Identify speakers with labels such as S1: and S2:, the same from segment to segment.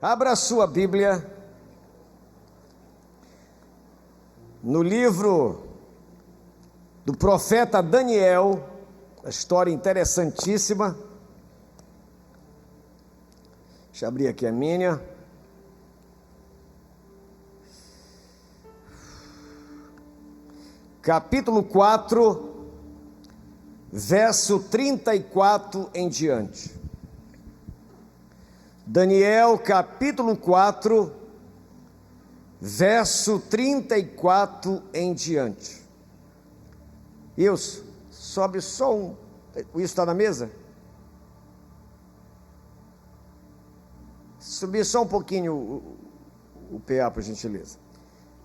S1: Abra a sua Bíblia no livro do profeta Daniel, a história interessantíssima. Deixa eu abrir aqui a minha. Capítulo 4, verso 34 em diante. Daniel, capítulo 4, verso 34 em diante. Wilson, sobe só um. Isso está na mesa? Subir só um pouquinho o PA, por gentileza.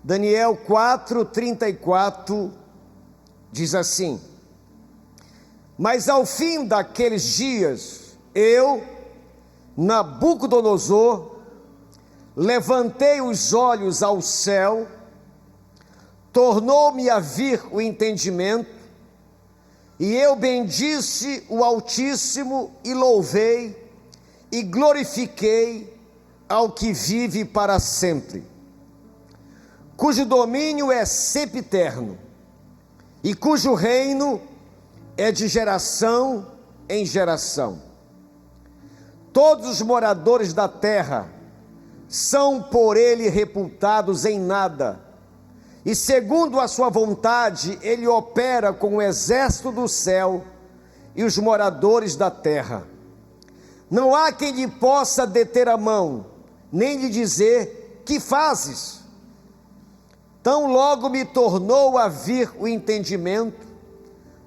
S1: Daniel 4, 34 diz assim: Mas ao fim daqueles dias, eu, Nabucodonosor, levantei os olhos ao céu, tornou-me a vir o entendimento, e eu bendisse o Altíssimo e louvei e glorifiquei ao que vive para sempre, cujo domínio é sempiterno e cujo reino é de geração em geração. Todos os moradores da terra são por ele reputados em nada, e segundo a sua vontade ele opera com o exército do céu e os moradores da terra. Não há quem lhe possa deter a mão, nem lhe dizer: que fazes? Tão logo me tornou a vir o entendimento,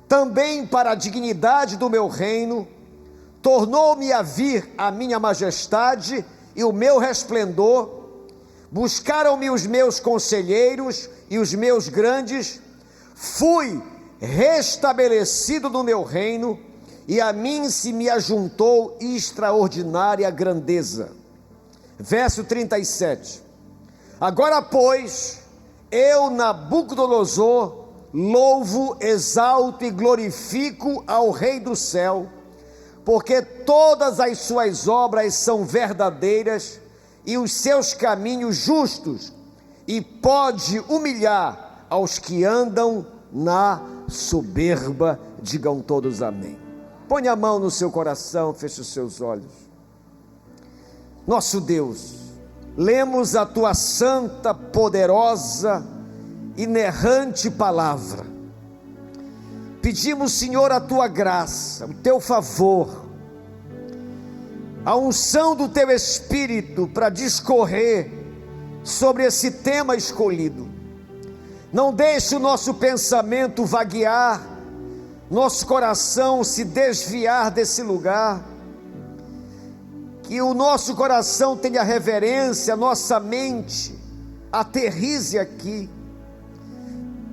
S1: também para a dignidade do meu reino, tornou-me a vir a minha majestade e o meu resplendor. Buscaram-me os meus conselheiros e os meus grandes, fui restabelecido no meu reino, e a mim se me ajuntou extraordinária grandeza. Verso 37. Agora, pois, eu, Nabucodonosor, louvo, exalto e glorifico ao Rei do céu, porque todas as suas obras são verdadeiras e os seus caminhos justos, e pode humilhar aos que andam na soberba. Digam todos amém. Põe a mão no seu coração, feche os seus olhos. Nosso Deus, lemos a tua santa, poderosa, inerrante palavra. Pedimos, Senhor, a tua graça, o teu favor, a unção do teu Espírito para discorrer sobre esse tema escolhido. Não deixe o nosso pensamento vaguear, nosso coração se desviar desse lugar, que o nosso coração tenha reverência, nossa mente aterrize aqui.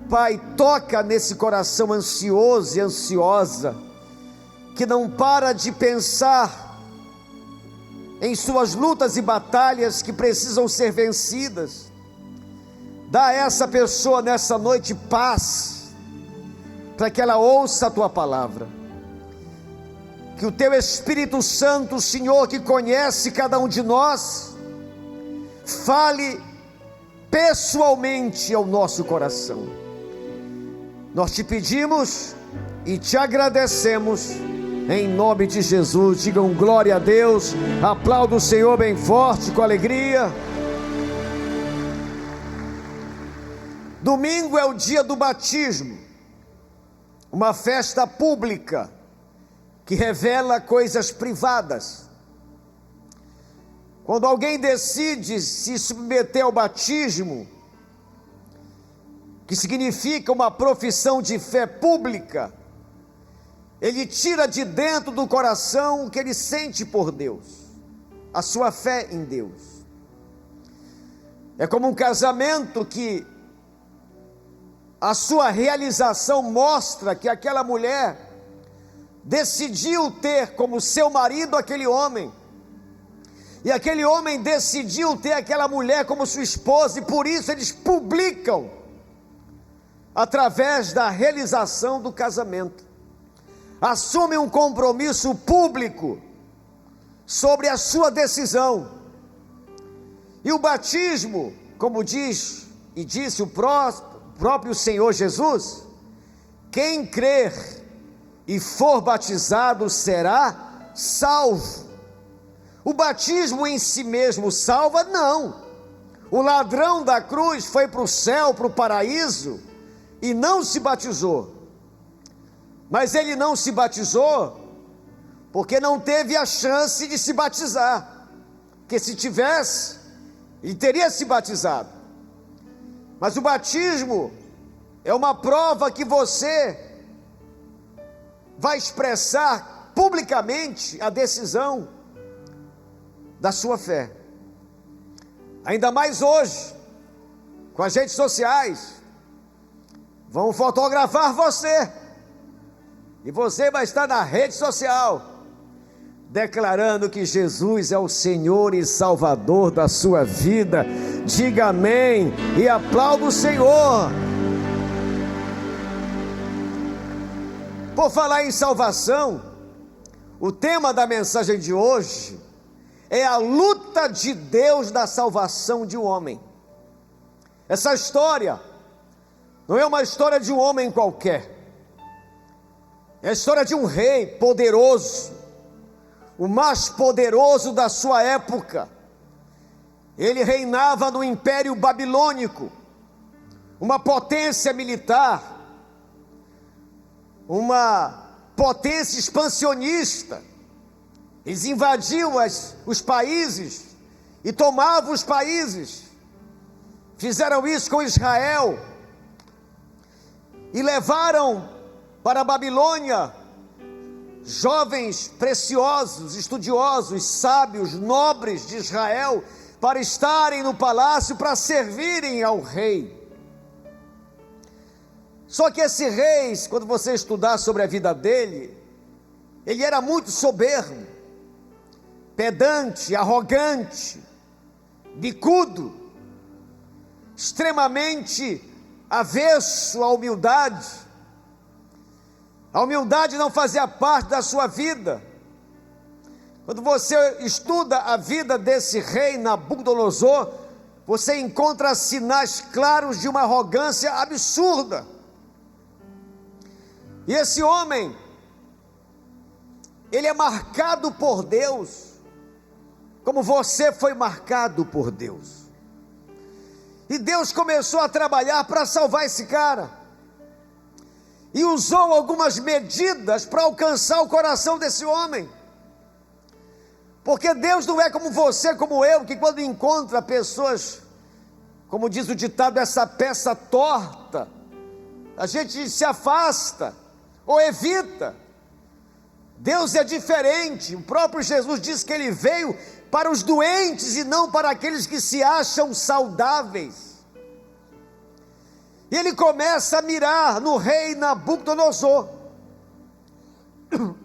S1: Pai, toca nesse coração ansioso e ansiosa, que não para de pensar em suas lutas e batalhas que precisam ser vencidas. Dá a essa pessoa nessa noite paz, para que ela ouça a tua palavra. Que o teu Espírito Santo, Senhor, que conhece cada um de nós, fale pessoalmente ao nosso coração. Nós te pedimos e te agradecemos, em nome de Jesus. Digam glória a Deus, aplauda o Senhor bem forte, com alegria. Domingo é o dia do batismo, uma festa pública, que revela coisas privadas. Quando alguém decide se submeter ao batismo, que significa uma profissão de fé pública, ele tira de dentro do coração o que ele sente por Deus, a sua fé em Deus. É como um casamento que a sua realização mostra que aquela mulher decidiu ter como seu marido aquele homem, e aquele homem decidiu ter aquela mulher como sua esposa, e por isso eles publicam através da realização do casamento, assumem um compromisso público sobre a sua decisão. E o batismo, como diz e disse o próprio Senhor Jesus, quem crer e for batizado será salvo. O batismo em si mesmo salva? Não. O ladrão da cruz foi para o céu, para o paraíso, e não se batizou. Mas ele não se batizou porque não teve a chance de se batizar. Porque se tivesse, ele teria se batizado. Mas o batismo é uma prova que você vai expressar publicamente a decisão da sua fé. Ainda mais hoje, com as redes sociais, vão fotografar você, e você vai estar na rede social, declarando que Jesus é o Senhor e Salvador da sua vida. Diga amém e aplauda o Senhor. Por falar em salvação, o tema da mensagem de hoje é a luta de Deus na salvação de um homem. Essa história não é uma história de um homem qualquer, é a história de um rei poderoso, o mais poderoso da sua época. Ele reinava no Império Babilônico, uma potência militar, uma potência expansionista. Eles invadiam os países e tomavam os países. Fizeram isso com Israel e levaram para a Babilônia jovens preciosos, estudiosos, sábios, nobres de Israel, para estarem no palácio, para servirem ao rei. Só que esse rei, quando você estudar sobre a vida dele, ele era muito soberbo, pedante, arrogante, bicudo, extremamente avesso à humildade. A humildade não fazia parte da sua vida. Quando você estuda a vida desse rei Nabucodonosor, você encontra sinais claros de uma arrogância absurda. E esse homem, ele é marcado por Deus, como você foi marcado por Deus. E Deus começou a trabalhar para salvar esse cara, e usou algumas medidas para alcançar o coração desse homem. Porque Deus não é como você, como eu, que quando encontra pessoas, como diz o ditado, essa peça torta, a gente se afasta ou evita. Deus é diferente. O próprio Jesus disse que ele veio para os doentes e não para aqueles que se acham saudáveis. E ele começa a mirar no rei Nabucodonosor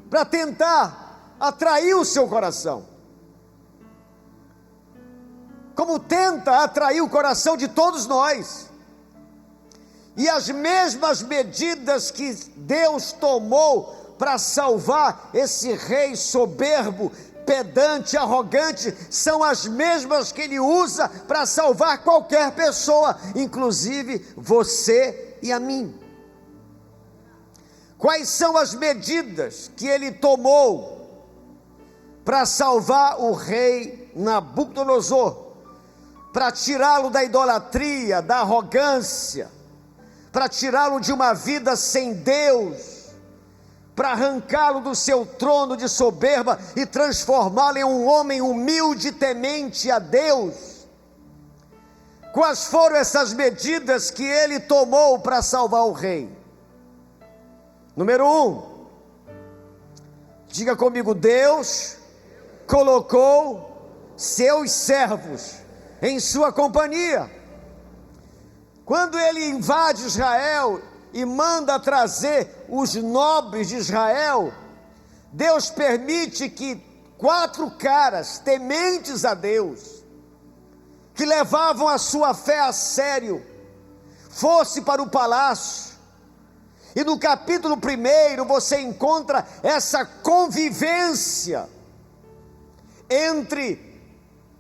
S1: para tentar atrair o seu coração, como tenta atrair o coração de todos nós. E as mesmas medidas que Deus tomou para salvar esse rei soberbo, pedante, arrogante, são as mesmas que ele usa para salvar qualquer pessoa, inclusive você e a mim. Quais são as medidas que ele tomou para salvar o rei Nabucodonosor, para tirá-lo da idolatria, da arrogância, para tirá-lo de uma vida sem Deus, para arrancá-lo do seu trono de soberba e transformá-lo em um homem humilde e temente a Deus? Quais foram essas medidas que ele tomou para salvar o rei? Número 1, diga comigo: Deus colocou seus servos em sua companhia. Quando ele invade Israel e manda trazer os nobres de Israel, Deus permite que 4 caras tementes a Deus, que levavam a sua fé a sério, fosse para o palácio. E no capítulo 1 você encontra essa convivência entre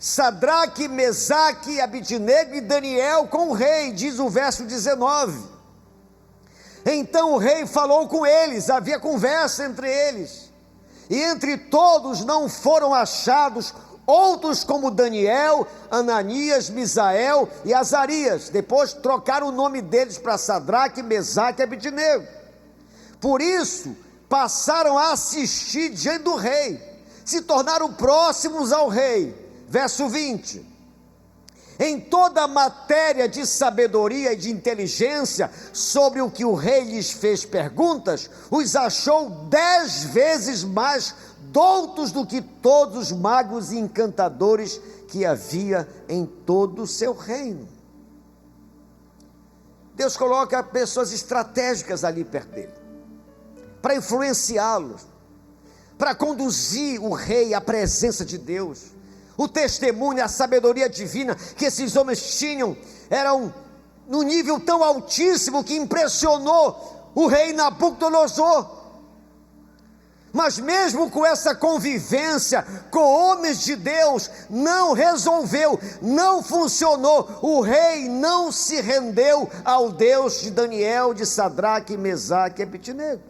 S1: Sadraque, Mesaque, Abidnego e Daniel com o rei, diz o verso 19. Então o rei falou com eles, havia conversa entre eles, e entre todos não foram achados outros como Daniel, Ananias, Misael e Azarias. Depois trocaram o nome deles para Sadraque, Mesaque e Abidnego. Por isso passaram a assistir diante do rei, se tornaram próximos ao rei. Verso 20: em toda a matéria de sabedoria e de inteligência, sobre o que o rei lhes fez perguntas, os achou 10 vezes mais doutos do que todos os magos e encantadores que havia em todo o seu reino. Deus coloca pessoas estratégicas ali perto dele, para influenciá-los, para conduzir o rei à presença de Deus. O testemunho, a sabedoria divina que esses homens tinham, eram num nível tão altíssimo que impressionou o rei Nabucodonosor. Mas mesmo com essa convivência com homens de Deus, não resolveu, não funcionou. O rei não se rendeu ao Deus de Daniel, de Sadraque, Mesaque e Abidnego.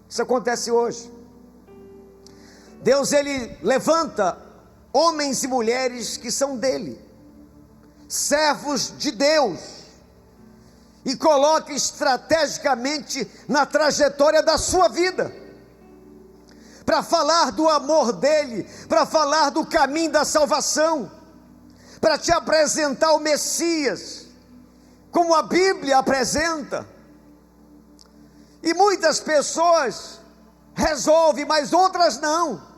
S1: Isso acontece hoje. Deus, ele levanta homens e mulheres que são dele, servos de Deus, e coloca estrategicamente na trajetória da sua vida, para falar do amor dele, para falar do caminho da salvação, para te apresentar o Messias, como a Bíblia apresenta. E muitas pessoas resolvem, mas outras não.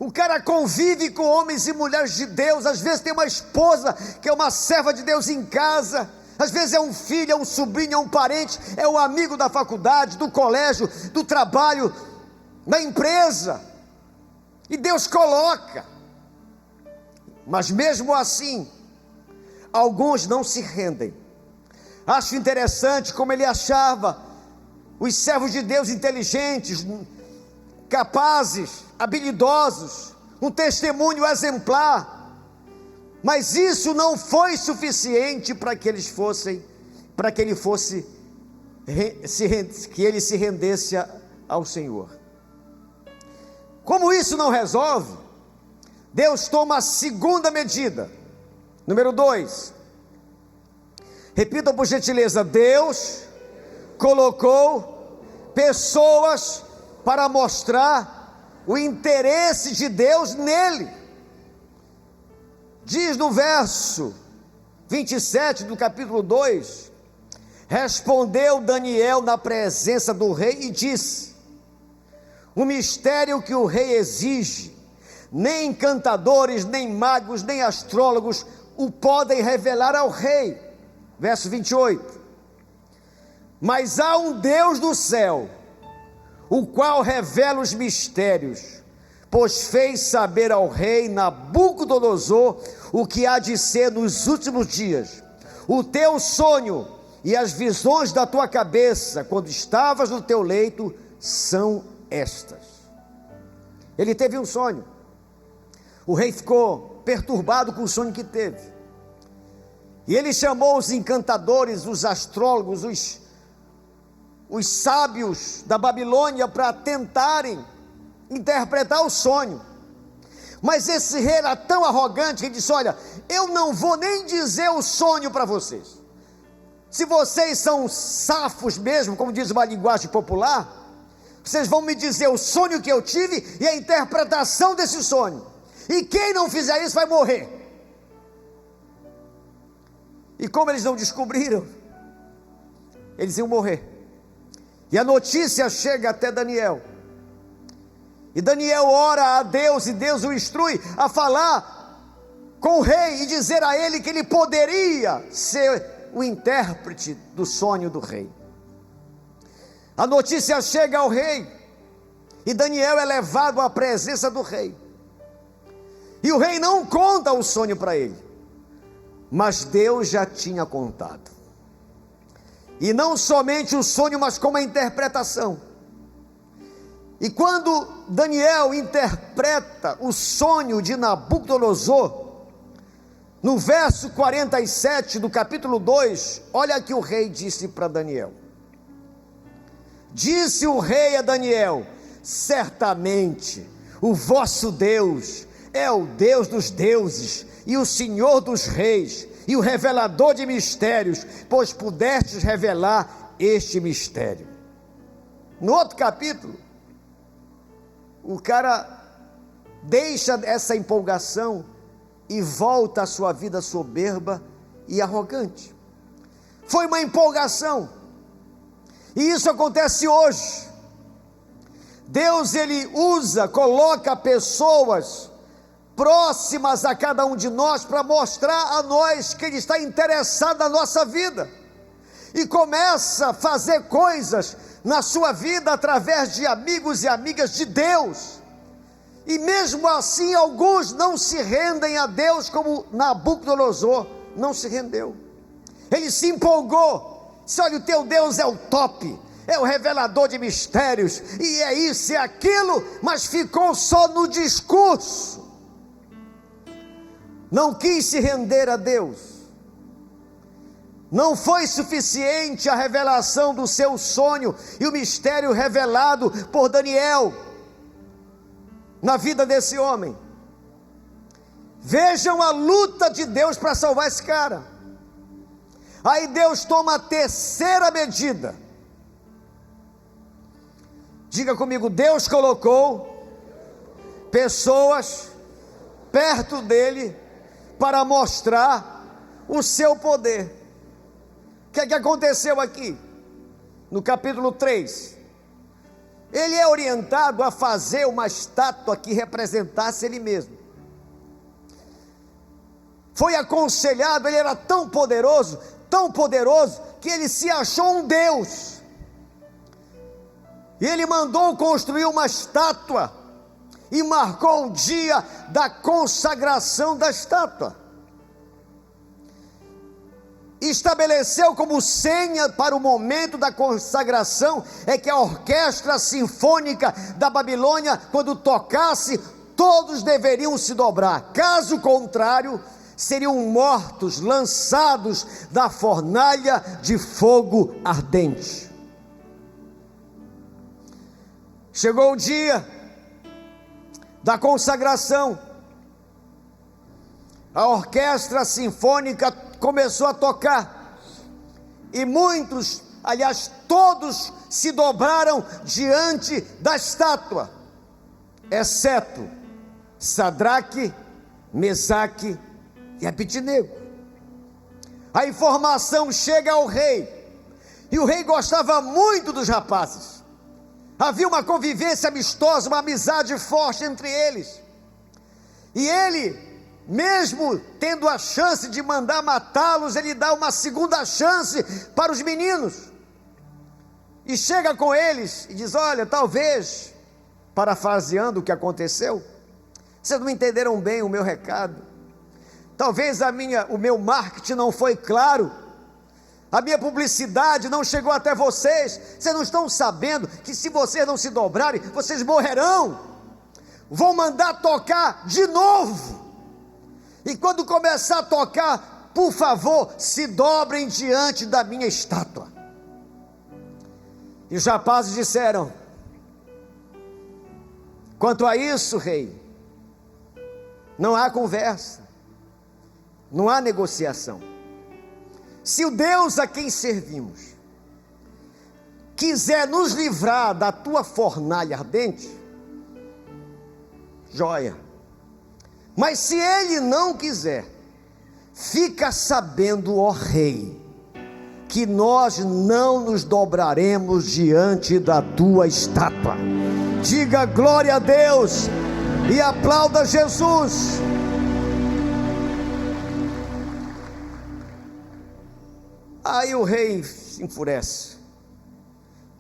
S1: O cara convive com homens e mulheres de Deus, às vezes tem uma esposa que é uma serva de Deus em casa, às vezes é um filho, é um sobrinho, é um parente, é um amigo da faculdade, do colégio, do trabalho, da empresa, e Deus coloca, mas mesmo assim, alguns não se rendem. Acho interessante como ele achava os servos de Deus inteligentes, capazes, habilidosos, um testemunho exemplar, mas isso não foi suficiente para que eles fossem, para que ele fosse, que ele se rendesse ao Senhor. Como isso não resolve, Deus toma a segunda medida. Número 2, repita por gentileza: Deus colocou pessoas para mostrar o interesse de Deus nele. Diz no verso 27 do capítulo 2: respondeu Daniel na presença do rei e disse: o mistério que o rei exige, nem encantadores, nem magos, nem astrólogos o podem revelar ao rei. Verso 28: mas há um Deus do céu, o qual revela os mistérios, pois fez saber ao rei Nabucodonosor o que há de ser nos últimos dias. O teu sonho e as visões da tua cabeça, quando estavas no teu leito, são estas. Ele teve um sonho. O rei ficou perturbado com o sonho que teve, e ele chamou os encantadores, os astrólogos, os sábios da Babilônia para tentarem interpretar o sonho. Mas esse rei era tão arrogante que ele disse: olha, eu não vou nem dizer o sonho para vocês. Se vocês são safos mesmo, como diz uma linguagem popular, vocês vão me dizer o sonho que eu tive e a interpretação desse sonho, e quem não fizer isso vai morrer. E como eles não descobriram, eles iam morrer. E a notícia chega até Daniel, e Daniel ora a Deus, e Deus o instrui a falar com o rei, e dizer a ele que ele poderia ser o intérprete do sonho do rei. A notícia chega ao rei, e Daniel é levado à presença do rei, e o rei não conta o sonho para ele, mas Deus já tinha contado. E não somente o sonho, mas como a interpretação. E quando Daniel interpreta o sonho de Nabucodonosor, no verso 47 do capítulo 2, olha que o rei disse para Daniel. Disse o rei a Daniel: certamente o vosso Deus é o Deus dos deuses e o Senhor dos reis e o revelador de mistérios, pois pudestes revelar este mistério. No outro capítulo, o cara deixa essa empolgação e volta à sua vida soberba e arrogante. Foi uma empolgação, e isso acontece hoje. Deus, ele coloca pessoas próximas a cada um de nós para mostrar a nós que ele está interessado na nossa vida, e começa a fazer coisas na sua vida através de amigos e amigas de Deus. E mesmo assim, alguns não se rendem a Deus, como Nabucodonosor não se rendeu. Ele se empolgou, disse: olha, o teu Deus é o top, é o revelador de mistérios, e é isso, é aquilo, mas ficou só no discurso, não quis se render a Deus. Não foi suficiente a revelação do seu sonho e o mistério revelado por Daniel na vida desse homem. Vejam a luta de Deus para salvar esse cara. Aí Deus toma a terceira medida. Diga comigo: Deus colocou pessoas perto dele para mostrar o seu poder. O que é que aconteceu aqui? No capítulo 3, ele é orientado a fazer uma estátua que representasse ele mesmo. Foi aconselhado, ele era tão poderoso, que ele se achou um Deus. E ele mandou construir uma estátua e marcou o dia da consagração da estátua. Estabeleceu como senha para o momento da consagração é que a orquestra sinfônica da Babilônia, quando tocasse, todos deveriam se dobrar. Caso contrário, seriam mortos, lançados da fornalha de fogo ardente. Chegou o dia da consagração. A orquestra sinfônica começou a tocar, e muitos, aliás todos, se dobraram diante da estátua, exceto Sadraque, Mesaque e Abednego. A informação chega ao rei, e o rei gostava muito dos rapazes. Havia uma convivência amistosa, uma amizade forte entre eles, e ele, mesmo tendo a chance de mandar matá-los, ele dá uma segunda chance para os meninos, e chega com eles e diz: olha, talvez, parafraseando o que aconteceu, vocês não entenderam bem o meu recado, talvez o meu marketing não foi claro, a minha publicidade não chegou até vocês não estão sabendo que se vocês não se dobrarem, vocês morrerão. Vou mandar tocar de novo, e quando começar a tocar, por favor, se dobrem diante da minha estátua. E os rapazes disseram: quanto a isso, rei, não há conversa, não há negociação. Se o Deus a quem servimos quiser nos livrar da tua fornalha ardente, joia. Mas se ele não quiser, fica sabendo, ó rei, que nós não nos dobraremos diante da tua estátua. Diga glória a Deus e aplauda Jesus. Aí o rei se enfurece,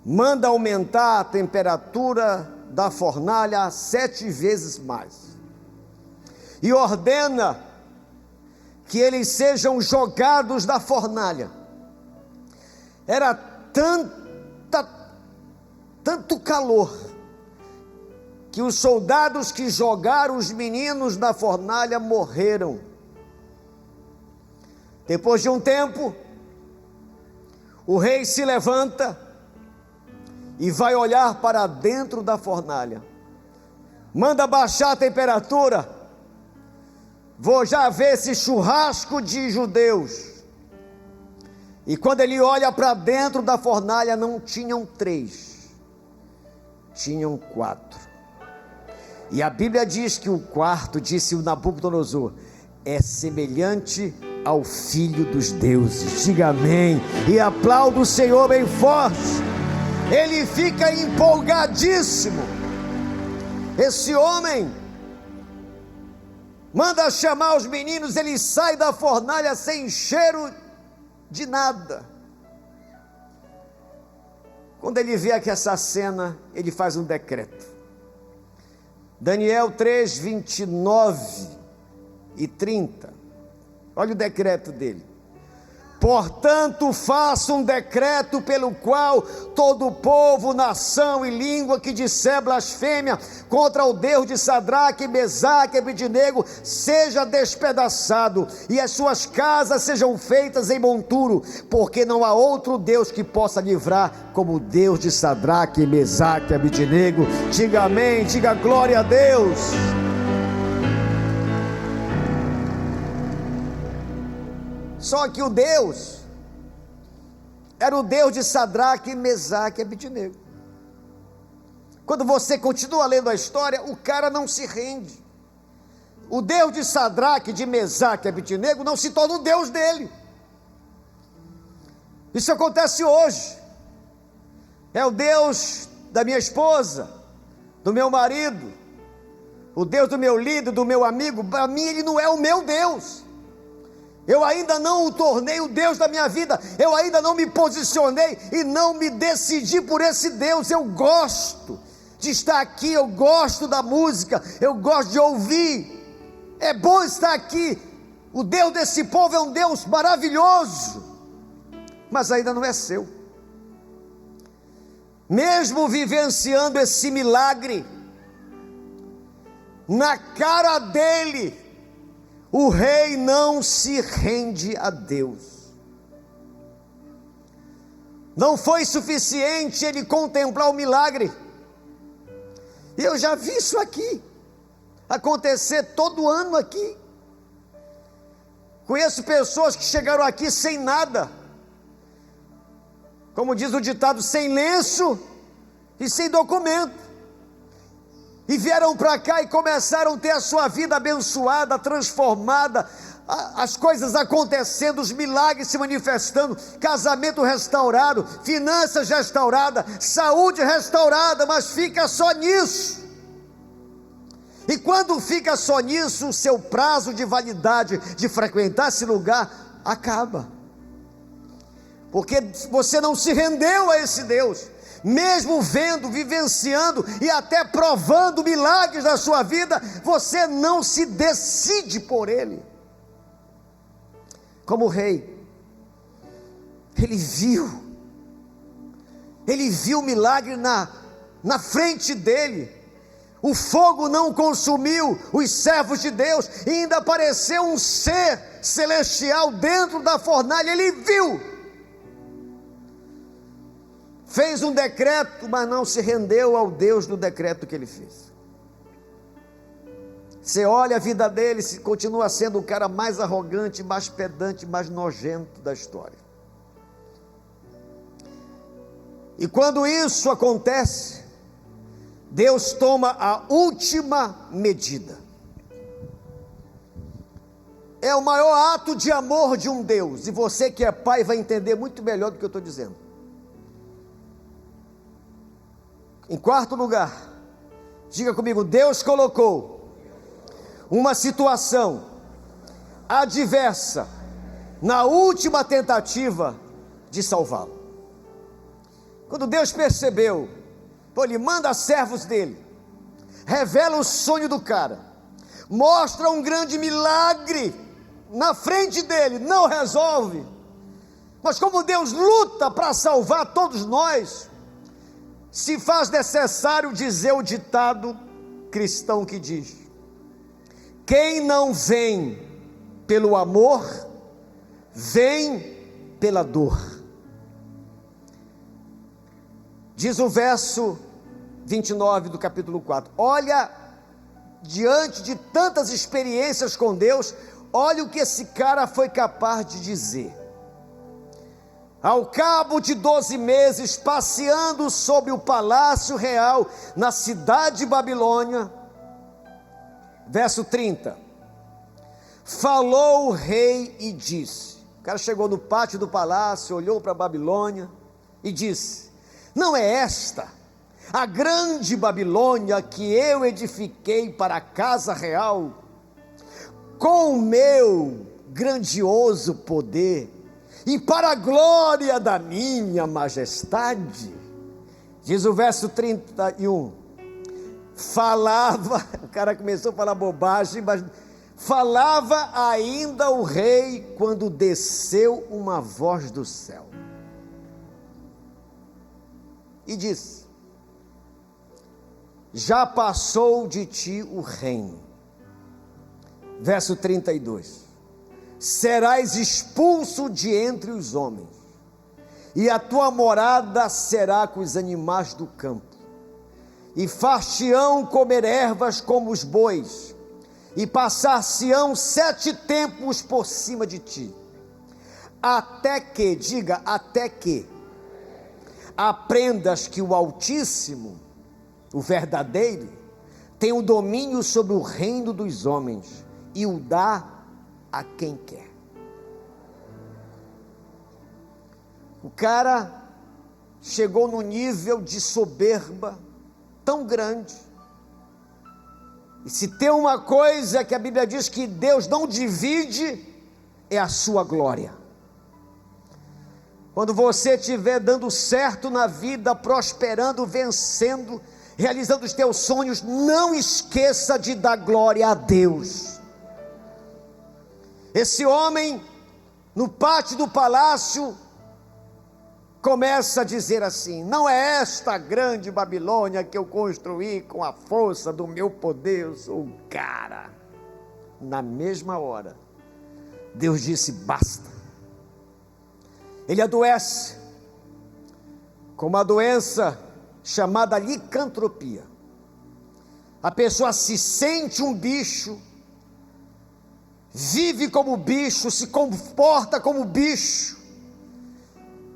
S1: manda aumentar a temperatura da fornalha 7 vezes mais, e ordena que eles sejam jogados da fornalha. Era tanto calor, que os soldados que jogaram os meninos na fornalha morreram. Depois de um tempo, o rei se levanta e vai olhar para dentro da fornalha. Manda baixar a temperatura. Vou já ver esse churrasco de judeus. E quando ele olha para dentro da fornalha, não tinham 3, tinham 4. E a Bíblia diz que o quarto, disse o Nabucodonosor, é semelhante ao Filho dos deuses. Diga amém e aplauda o Senhor bem forte. Ele fica empolgadíssimo. Esse homem manda chamar os meninos, ele sai da fornalha sem cheiro de nada. Quando ele vê aqui essa cena, ele faz um decreto. Daniel 3, 29 e 30. Olha o decreto dele. Portanto, faça um decreto pelo qual todo povo, nação e língua que disser blasfêmia contra o Deus de Sadraque, Mesaque e Abednego seja despedaçado, e as suas casas sejam feitas em monturo, porque não há outro Deus que possa livrar como o Deus de Sadraque, Mesaque e Abednego. Diga amém, diga glória a Deus. Só que o Deus era o Deus de Sadraque, Mesaque e Abednego. Quando você continua lendo a história, o cara não se rende. O Deus de Sadraque, de Mesaque e Abednego não se torna o Deus dele. Isso acontece hoje. É o Deus da minha esposa, do meu marido, o Deus do meu líder, do meu amigo. Para mim ele não é o meu Deus. Eu ainda não o tornei o Deus da minha vida, eu ainda não me posicionei e não me decidi por esse Deus. Eu gosto de estar aqui, eu gosto da música, eu gosto de ouvir, é bom estar aqui. O Deus desse povo é um Deus maravilhoso, mas ainda não é seu. Mesmo vivenciando esse milagre, na cara dele, o rei não se rende a Deus. Não foi suficiente ele contemplar o milagre. E eu já vi isso aqui acontecer todo ano aqui. Conheço pessoas que chegaram aqui sem nada, como diz o ditado, sem lenço e sem documento. E vieram para cá e começaram a ter a sua vida abençoada, transformada, as coisas acontecendo, os milagres se manifestando, casamento restaurado, finanças restauradas, saúde restaurada, mas fica só nisso. E quando fica só nisso, o seu prazo de validade de frequentar esse lugar acaba, porque você não se rendeu a esse Deus. Mesmo vendo, vivenciando e até provando milagres na sua vida, você não se decide por ele. Como o rei, ele viu o milagre na frente dele. O fogo não consumiu os servos de Deus, e ainda apareceu um ser celestial dentro da fornalha. Ele viu, fez um decreto, mas não se rendeu ao Deus do decreto que ele fez. Você olha a vida dele, continua sendo o cara mais arrogante, mais pedante, mais nojento da história. E quando isso acontece, Deus toma a última medida. É o maior ato de amor de um Deus, e você que é pai vai entender muito melhor do que eu estou dizendo. Em quarto lugar, diga comigo, Deus colocou uma situação adversa na última tentativa de salvá-lo. Quando Deus percebeu, ele manda servos dele, revela o sonho do cara, mostra um grande milagre na frente dele, não resolve, mas como Deus luta para salvar todos nós, se faz necessário dizer o ditado cristão que diz: quem não vem pelo amor, vem pela dor. Diz o verso 29 do capítulo 4. Olha, diante de tantas experiências com Deus, olha o que esse cara foi capaz de dizer. Ao cabo de 12 meses, passeando sobre o palácio real, na cidade de Babilônia, verso 30, falou o rei e disse, o cara chegou no pátio do palácio, olhou para a Babilônia e disse: não é esta a grande Babilônia que eu edifiquei para a casa real, com o meu grandioso poder, e para a glória da minha majestade? Diz o verso 31, falava, o cara começou a falar bobagem, mas falava ainda o rei, quando desceu uma voz do céu, e disse: já passou de ti o reino. Verso 32, serás expulso de entre os homens, e a tua morada será com os animais do campo, e far-te-ão comer ervas como os bois, e passar-se-ão 7 tempos por cima de ti, até que, diga, até que aprendas que o Altíssimo, o verdadeiro, tem o domínio sobre o reino dos homens, e o dá a quem quer. O cara chegou no nível de soberba tão grande, e se tem uma coisa que a Bíblia diz que Deus não divide, é a sua glória. Quando você estiver dando certo na vida, prosperando, vencendo, realizando os teus sonhos, não esqueça de dar glória a Deus. Esse homem, no pátio do palácio, começa a dizer assim: não é esta grande Babilônia que eu construí com a força do meu poder, eu sou o cara. Na mesma hora, Deus disse: basta. Ele adoece com uma doença chamada licantropia. A pessoa se sente um bicho, vive como bicho, se comporta como bicho.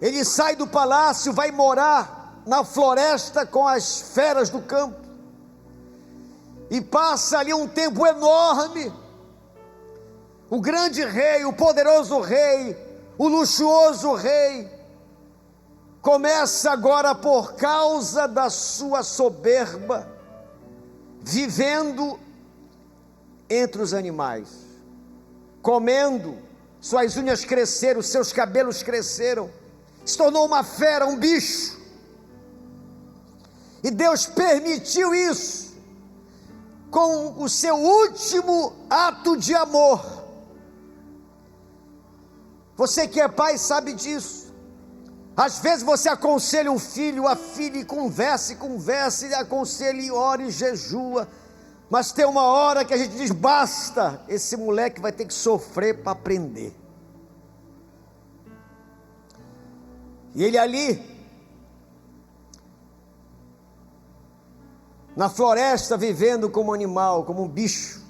S1: Ele sai do palácio, vai morar na floresta com as feras do campo, e passa ali um tempo enorme. O grande rei, o poderoso rei, o luxuoso rei, começa agora, por causa da sua soberba, vivendo entre os animais, comendo, suas unhas cresceram, seus cabelos cresceram, se tornou uma fera, um bicho. E Deus permitiu isso, com o seu último ato de amor. Você que é pai sabe disso. Às vezes você aconselha um filho, a filha, e conversa, e aconselha, e ora, e jejua, mas tem uma hora que a gente diz: basta, esse moleque vai ter que sofrer para aprender. E ele ali, na floresta, vivendo como animal, como um bicho,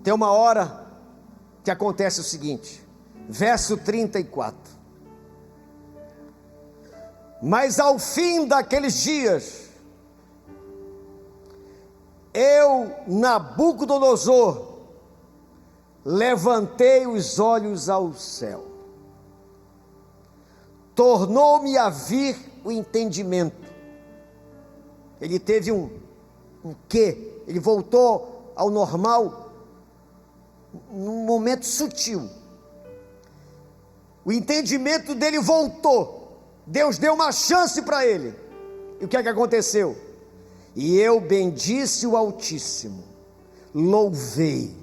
S1: tem uma hora que acontece o seguinte, verso 34, mas ao fim daqueles dias, eu, Nabucodonosor, levantei os olhos ao céu, tornou-me a vir o entendimento. Ele teve um quê? Ele voltou ao normal, num momento sutil. O entendimento dele voltou. Deus deu uma chance para ele. E o que é que aconteceu? E eu bendisse o Altíssimo, louvei,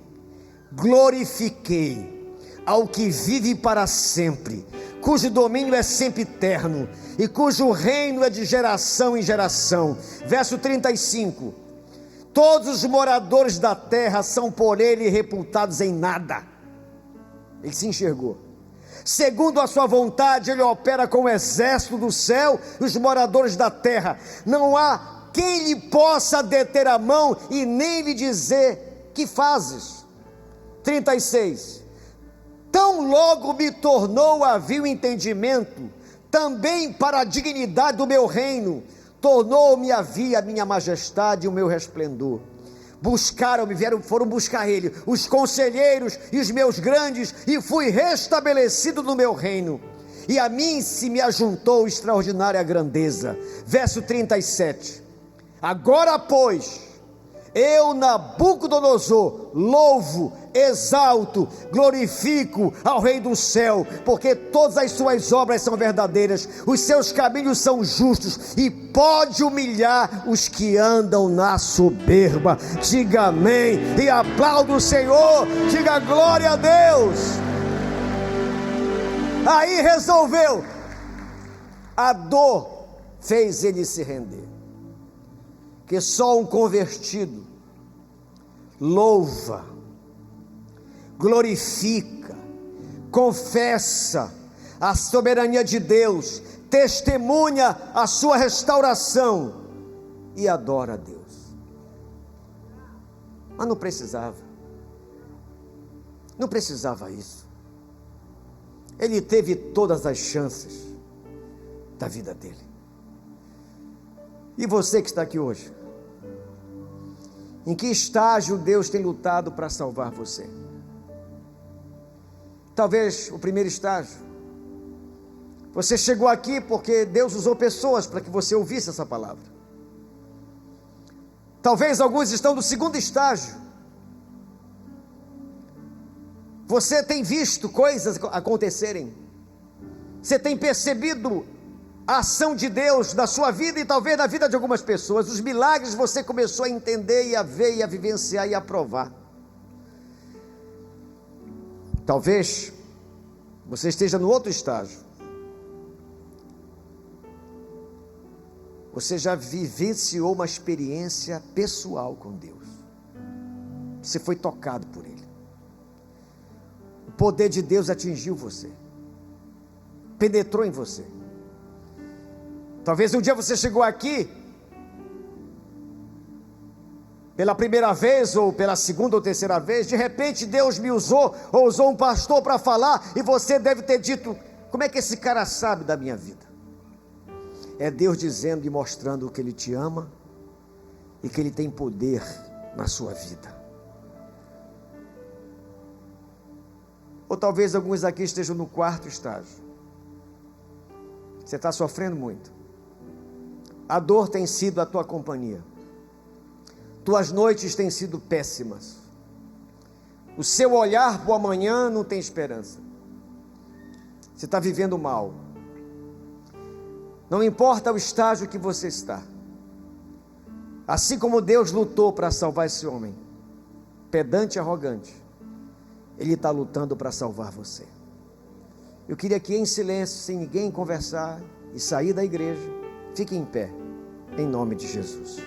S1: glorifiquei ao que vive para sempre, cujo domínio é sempre eterno, e cujo reino é de geração em geração. Verso 35: todos os moradores da terra são por ele reputados em nada. Ele se enxergou. Segundo a sua vontade, ele opera com o exército do céu e os moradores da terra. Não há quem lhe possa deter a mão e nem lhe dizer: que fazes? 36: tão logo me tornou a vil entendimento, também para a dignidade do meu reino, tornou-me a via a minha majestade e o meu resplendor. Buscaram-me, foram buscar ele, os conselheiros e os meus grandes, e fui restabelecido no meu reino, e a mim se me ajuntou extraordinária grandeza. Verso 37: agora, pois, eu, Nabucodonosor, louvo, exalto, glorifico ao Rei do céu, porque todas as suas obras são verdadeiras, os seus caminhos são justos, e pode humilhar os que andam na soberba. Diga amém e aplauda o Senhor, diga glória a Deus. Aí resolveu, a dor fez ele se render, que só um convertido louva, glorifica, confessa a soberania de Deus, testemunha a sua restauração e adora a Deus. Mas não precisava isso. Ele teve todas as chances da vida dele. E você que está aqui hoje, em que estágio Deus tem lutado para salvar você? Talvez o primeiro estágio, você chegou aqui porque Deus usou pessoas para que você ouvisse essa palavra. Talvez alguns estão no segundo estágio, você tem visto coisas acontecerem, você tem percebido a ação de Deus na sua vida e talvez na vida de algumas pessoas. Os milagres você começou a entender e a ver e a vivenciar e a provar. Talvez você esteja no outro estágio. Você já vivenciou uma experiência pessoal com Deus. Você foi tocado por Ele. O poder de Deus atingiu você, penetrou em você. Talvez um dia você chegou aqui pela primeira vez, ou pela segunda ou terceira vez, de repente Deus me usou, ou usou um pastor para falar, e você deve ter dito: como é que esse cara sabe da minha vida? É Deus dizendo e mostrando que Ele te ama, e que Ele tem poder na sua vida. Ou talvez alguns aqui estejam no quarto estágio, você está sofrendo muito, a dor tem sido a tua companhia, tuas noites têm sido péssimas, o seu olhar para o amanhã não tem esperança, você está vivendo mal. Não importa o estágio que você está, assim como Deus lutou para salvar esse homem pedante e arrogante, Ele está lutando para salvar você. Eu queria que em silêncio, sem ninguém conversar e sair da igreja, fique em pé, em nome de Jesus.